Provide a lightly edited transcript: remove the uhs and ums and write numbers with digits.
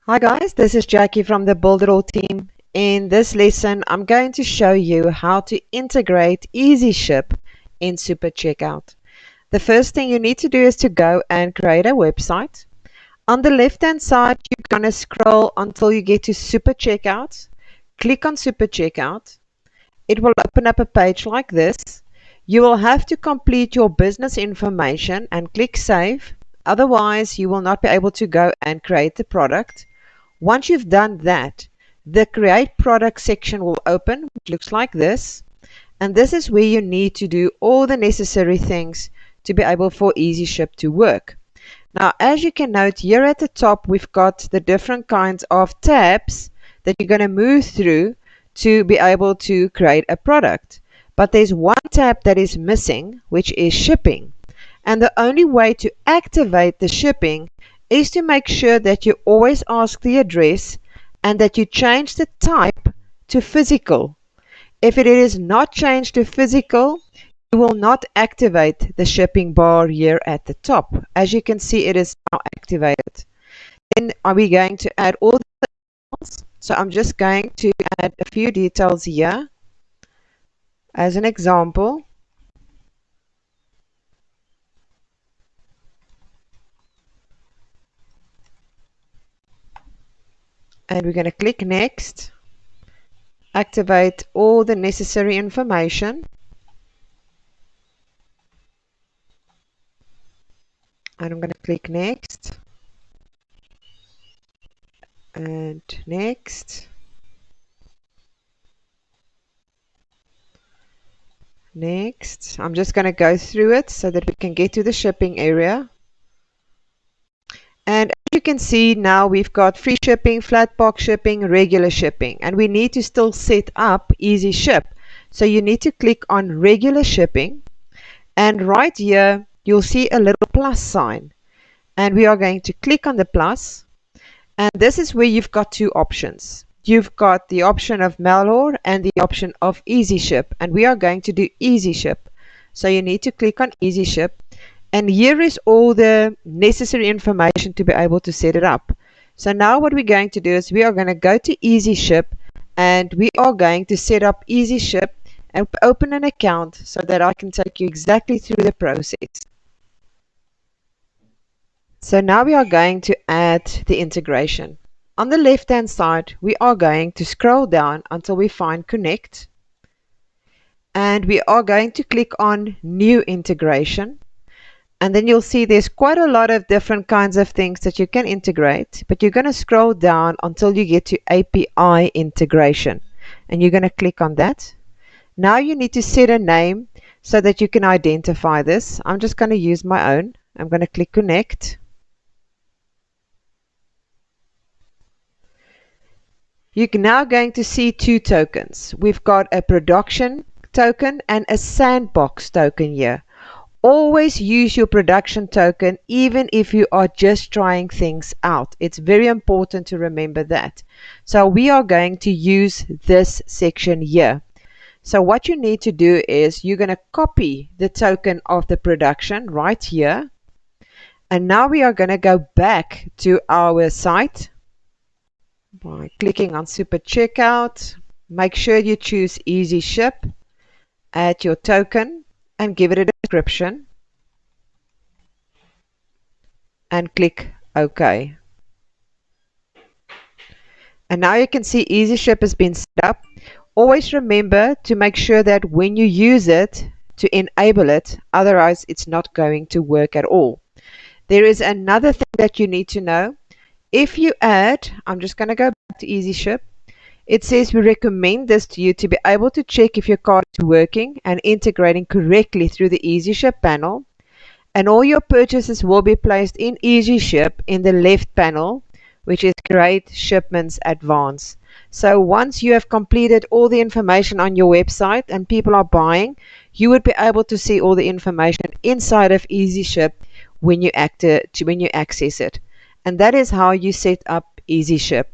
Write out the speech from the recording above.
Hi guys, this is Jackie from the Builderall team. In this lesson, I'm going to show you how to integrate EasyShip in Super Checkout. The first thing you need to do is to go and create a website. On the left-hand side, you're going to scroll until you get to Super Checkout. Click on Super Checkout. It will open up a page like this. You will have to complete your business information and click Save. Otherwise, you will not be able to go and create the product. Once you've done that, the Create Product section will open, which looks like this. And this is where you need to do all the necessary things to be able for EasyShip to work. Now, as you can note here at the top, we've got the different kinds of tabs that you're going to move through to be able to create a product. But there's one tab that is missing, which is shipping. And the only way to activate the shipping is to make sure that you always ask the address and that you change the type to physical. If it is not changed to physical, you will not activate the shipping bar here at the top. As you can see, it is now activated. Then are we going to add all the details? So I'm just going to add a few details here as an example. And we're going to click Next, activate all the necessary information, and I'm going to click Next, and Next, Next. I'm just going to go through it so that we can get to the shipping area. And as you can see, now we've got free shipping, flat box shipping, regular shipping, and we need to still set up EasyShip. So you need to click on regular shipping, and right here you'll see a little plus sign, and we are going to click on the plus, and this is where you've got two options. You've got the option of mail order and the option of EasyShip, and we are going to do EasyShip. So you need to click on EasyShip. And here is all the necessary information to be able to set it up. So now what we're going to do is we are going to go to EasyShip and we are going to set up EasyShip and open an account so that I can take you exactly through the process. So now we are going to add the integration. On the left hand side, we are going to scroll down until we find Connect. And we are going to click on New Integration. And then you'll see there's quite a lot of different kinds of things that you can integrate, but you're going to scroll down until you get to API integration. And you're going to click on that. Now you need to set a name so that you can identify this. I'm just going to use my own. I'm going to click Connect. You're now going to see two tokens. We've got a production token and a sandbox token here. Always use your production token even if you are just trying things out. It's very important to remember that. So we are going to use this section here. So what you need to do is you're going to copy the token of the production right here. And now we are going to go back to our site by clicking on Super Checkout. Make sure you choose EasyShip, add your token, and give it a description, and click OK. And now you can see EasyShip has been set up. Always remember to make sure that when you use it, to enable it, otherwise it's not going to work at all. There is another thing that you need to know. If you add, I'm just going to go back to EasyShip. It says we recommend this to you to be able to check if your card is working and integrating correctly through the EasyShip panel. And all your purchases will be placed in EasyShip in the left panel, which is Create Shipments Advance. So once you have completed all the information on your website and people are buying, you would be able to see all the information inside of EasyShip when you access it. And that is how you set up EasyShip.